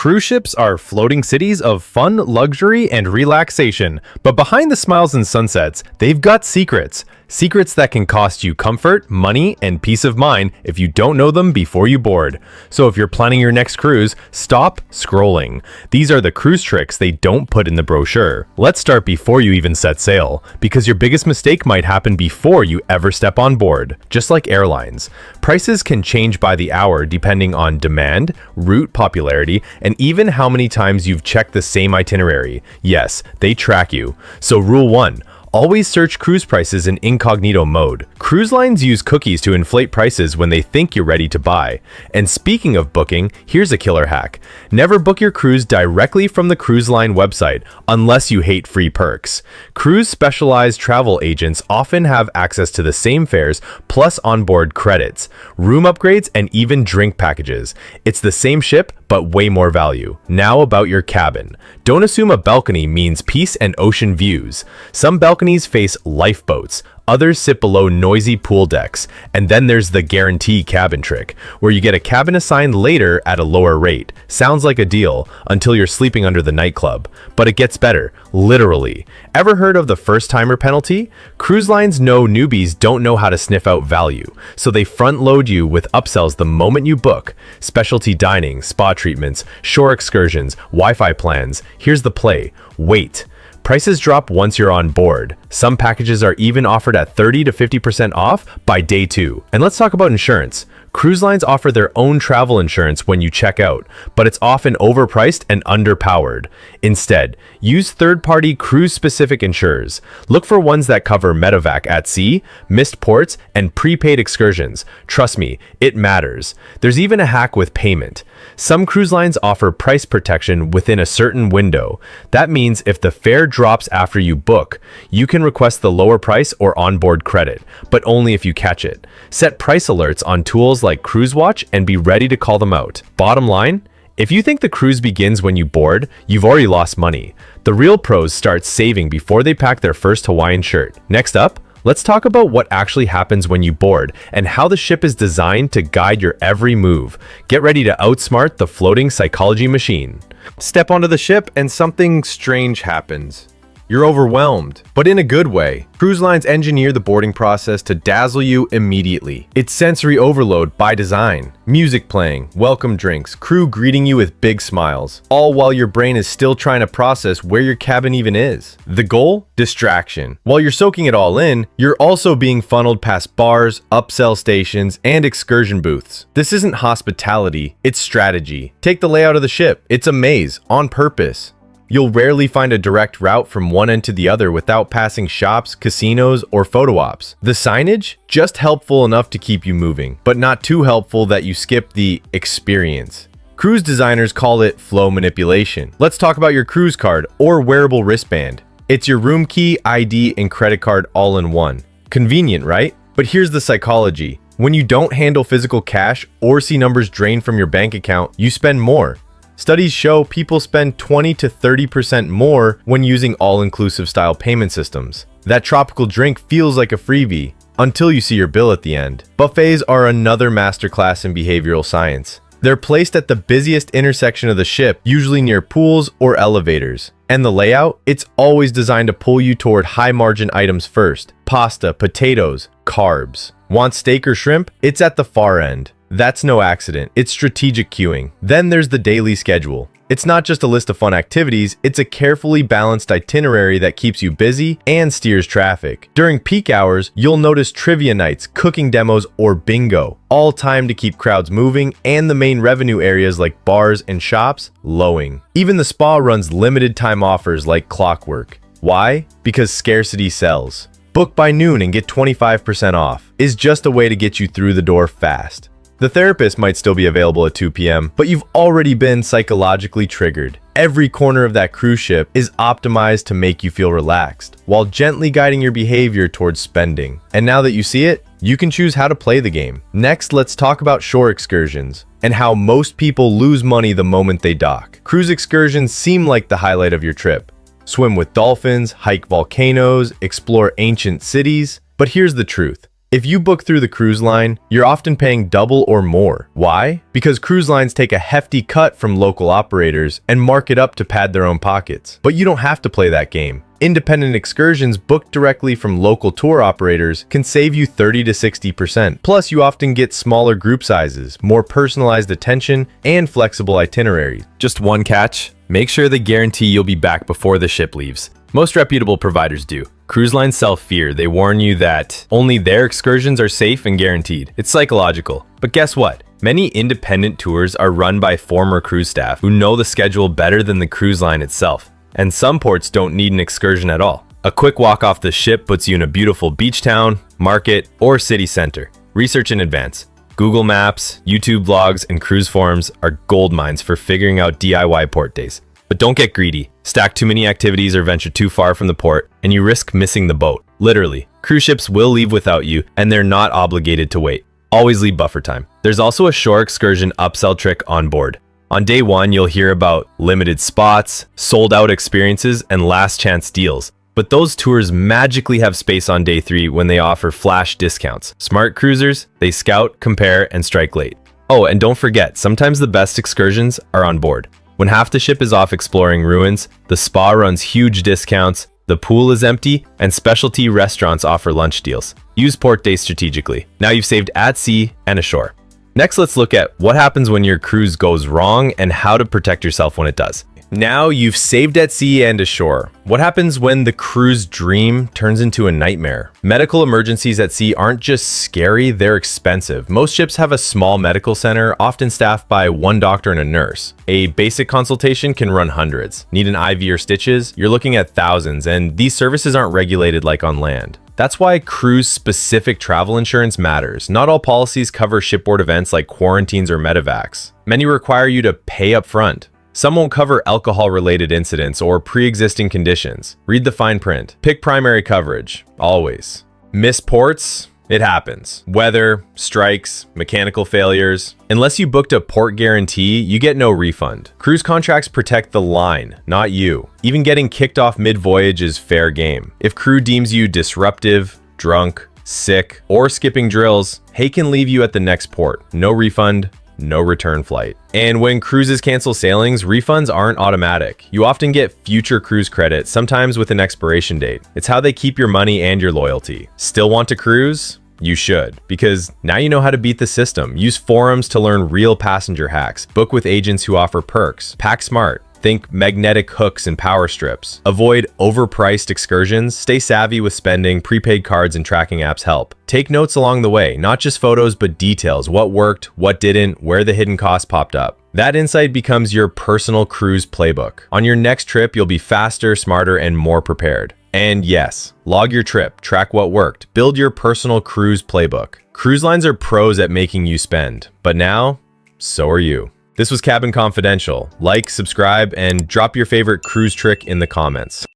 Cruise ships are floating cities of fun, luxury, and relaxation. But behind the smiles and sunsets, they've got secrets. Secrets that can cost you comfort, money, and peace of mind if you don't know them before you board. So if you're planning your next cruise, stop scrolling. These are the cruise tricks they don't put in the brochure. Let's start before you even set sail, because your biggest mistake might happen before you ever step on board. Just like airlines, prices can change by the hour depending on demand, route popularity, and even how many times you've checked the same itinerary. Yes, they track you. So rule 1. Always search cruise prices in incognito mode. Cruise lines use cookies to inflate prices when they think you're ready to buy. And speaking of booking, here's a killer hack. Never book your cruise directly from the cruise line website unless you hate free perks. Cruise specialized travel agents often have access to the same fares plus onboard credits, room upgrades, and even drink packages. It's the same ship, but way more value. Now about your cabin. Don't assume a balcony means peace and ocean views. Some balconies face lifeboats, others sit below noisy pool decks, and then there's the guarantee cabin trick, where you get a cabin assigned later at a lower rate. Sounds like a deal until you're sleeping under the nightclub. But it gets better, literally. Ever heard of the first-timer penalty? Cruise lines know newbies don't know how to sniff out value, so they front-load you with upsells the moment you book. Specialty dining, spa treatments, shore excursions, Wi-Fi plans. Here's the play. Wait. Prices drop once you're on board. Some packages are even offered at 30 to 50% off by day 2. And let's talk about insurance. Cruise lines offer their own travel insurance when you check out, but it's often overpriced and underpowered. Instead, use third-party cruise-specific insurers. Look for ones that cover medevac at sea, missed ports, and prepaid excursions. Trust me, it matters. There's even a hack with payment. Some cruise lines offer price protection within a certain window. That means if the fare drops after you book, you can request the lower price or onboard credit, but only if you catch it. Set price alerts on tools like Cruise Watch and be ready to call them out. Bottom line, if you think the cruise begins when you board, you've already lost money. The real pros start saving before they pack their first Hawaiian shirt. Next up, let's talk about what actually happens when you board and how the ship is designed to guide your every move. Get ready to outsmart the floating psychology machine. Step onto the ship and something strange happens. You're overwhelmed, but in a good way. Cruise lines engineer the boarding process to dazzle you immediately. It's sensory overload by design. Music playing, welcome drinks, crew greeting you with big smiles, all while your brain is still trying to process where your cabin even is. The goal? Distraction. While you're soaking it all in, you're also being funneled past bars, upsell stations, and excursion booths. This isn't hospitality, it's strategy. Take the layout of the ship. It's a maze, on purpose. You'll rarely find a direct route from one end to the other without passing shops, casinos, or photo ops. The signage? Just helpful enough to keep you moving, but not too helpful that you skip the experience. Cruise designers call it flow manipulation. Let's talk about your cruise card or wearable wristband. It's your room key, ID, and credit card all in one. Convenient, right? But here's the psychology. When you don't handle physical cash or see numbers drain from your bank account, you spend more. Studies show people spend 20 to 30% more when using all-inclusive style payment systems. That tropical drink feels like a freebie until you see your bill at the end. Buffets are another masterclass in behavioral science. They're placed at the busiest intersection of the ship, usually near pools or elevators. And the layout? It's always designed to pull you toward high-margin items first. Pasta, potatoes, carbs. Want steak or shrimp? It's at the far end. That's no accident. It's strategic queuing. Then there's the daily schedule. It's not just a list of fun activities, it's a carefully balanced itinerary that keeps you busy and steers traffic. During peak hours, you'll notice trivia nights, cooking demos, or bingo, all timed to keep crowds moving and the main revenue areas like bars and shops lowing. Even the spa runs limited time offers like clockwork. Why? Because scarcity sells. Book by noon and get 25% off is just a way to get you through the door fast. The therapist might still be available at 2 p.m., but you've already been psychologically triggered. Every corner of that cruise ship is optimized to make you feel relaxed, while gently guiding your behavior towards spending. And now that you see it, you can choose how to play the game. Next, let's talk about shore excursions and how most people lose money the moment they dock. Cruise excursions seem like the highlight of your trip. Swim with dolphins, hike volcanoes, explore ancient cities. But here's the truth. If you book through the cruise line, you're often paying double or more. Why? Because cruise lines take a hefty cut from local operators and mark it up to pad their own pockets. But you don't have to play that game. Independent excursions booked directly from local tour operators can save you 30 to 60%. Plus, you often get smaller group sizes, more personalized attention, and flexible itineraries. Just one catch: make sure they guarantee you'll be back before the ship leaves. Most reputable providers do. Cruise lines sell fear. They warn you that only their excursions are safe and guaranteed. It's psychological. But guess what? Many independent tours are run by former cruise staff who know the schedule better than the cruise line itself. And some ports don't need an excursion at all. A quick walk off the ship puts you in a beautiful beach town, market, or city center. Research in advance. Google Maps, YouTube vlogs, and cruise forums are gold mines for figuring out DIY port days. But don't get greedy. Stack too many activities or venture too far from the port, and you risk missing the boat. Literally, cruise ships will leave without you, and they're not obligated to wait. Always leave buffer time. There's also a shore excursion upsell trick on board. On day one, you'll hear about limited spots, sold-out experiences, and last-chance deals. But those tours magically have space on day 3 when they offer flash discounts. Smart cruisers, they scout, compare, and strike late. Oh, and don't forget, sometimes the best excursions are on board. When half the ship is off exploring ruins, the spa runs huge discounts, the pool is empty, and specialty restaurants offer lunch deals. Use port days strategically. Now you've saved at sea and ashore. Next, let's look at what happens when your cruise goes wrong and how to protect yourself when it does. Now you've saved at sea and ashore. What happens when the cruise dream turns into a nightmare? Medical emergencies at sea aren't just scary, they're expensive. Most ships have a small medical center, often staffed by one doctor and a nurse. A basic consultation can run hundreds. Need an IV or stitches? You're looking at thousands, and these services aren't regulated like on land. That's why cruise-specific travel insurance matters. Not all policies cover shipboard events like quarantines or medevacs. Many require you to pay up front. Some won't cover alcohol-related incidents or pre-existing conditions. Read the fine print. Pick primary coverage, always. Miss ports? It happens. Weather, strikes, mechanical failures. Unless you booked a port guarantee, you get no refund. Cruise contracts protect the line, not you. Even getting kicked off mid-voyage is fair game. If crew deems you disruptive, drunk, sick, or skipping drills, they can leave you at the next port. No refund, no return flight. And when cruises cancel sailings, refunds aren't automatic. You often get future cruise credit, sometimes with an expiration date. It's how they keep your money and your loyalty. Still want to cruise? You should, because now you know how to beat the system. Use forums to learn real passenger hacks. Book with agents who offer perks. Pack smart. Think magnetic hooks and power strips. Avoid overpriced excursions. Stay savvy with spending. Prepaid cards and tracking apps help. Take notes along the way, not just photos, but details. What worked, what didn't, where the hidden costs popped up. That insight becomes your personal cruise playbook. On your next trip, you'll be faster, smarter, and more prepared. And yes, log your trip, track what worked, build your personal cruise playbook. Cruise lines are pros at making you spend, but now, so are you. This was Cabin Confidential. Like, subscribe, and drop your favorite cruise trick in the comments.